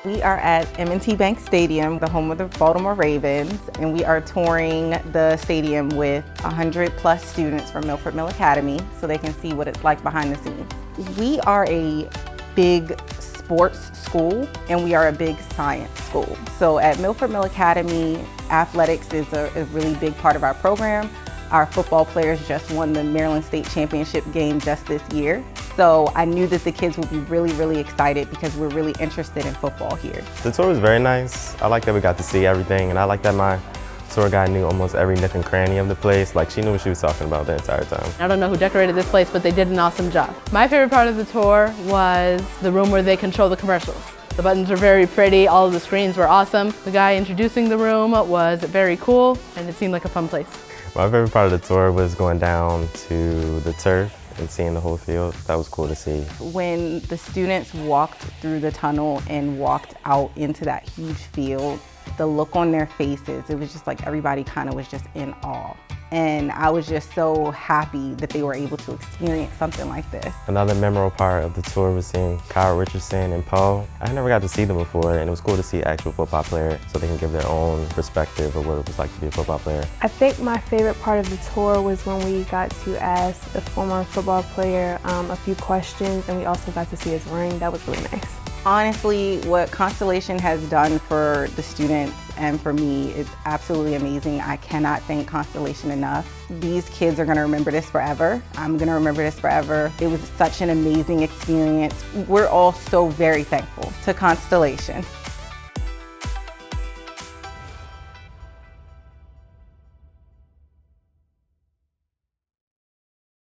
We are at M&T Bank Stadium, the home of the Baltimore Ravens, and we are touring the stadium with 100+ students from Milford Mill Academy so they can see what it's like behind the scenes. We are a big sports school and we are a big science school. So at Milford Mill Academy, athletics is a really big part of our program. Our football players just won the Maryland State Championship game just this year. So I knew that the kids would be really excited because we're really interested in football here. The tour was very nice. I like that we got to see everything, and I like that my tour guide knew almost every nook and cranny of the place. Like, she knew what she was talking about the entire time. I don't know who decorated this place, but they did an awesome job. My favorite part of the tour was the room where they control the commercials. The buttons are very pretty, all of the screens were awesome. The guy introducing the room was very cool, and it seemed like a fun place. My favorite part of the tour was going down to the turf and seeing the whole field. That was cool to see. When the students walked through the tunnel and walked out into that huge field, the look on their faces, it was just like everybody kind of was just in awe. And I was just so happy that they were able to experience something like this. Another memorable part of the tour was seeing Kyle Richardson and Poe. I never got to see them before, and it was cool to see actual football players so they can give their own perspective of what it was like to be a football player. I think my favorite part of the tour was when we got to ask the former football player a few questions, and we also got to see his ring. That was really nice. Honestly, what Constellation has done for the students and for me is absolutely amazing. I cannot thank Constellation enough. These kids are going to remember this forever. I'm going to remember this forever. It was such an amazing experience. We're all so very thankful to Constellation.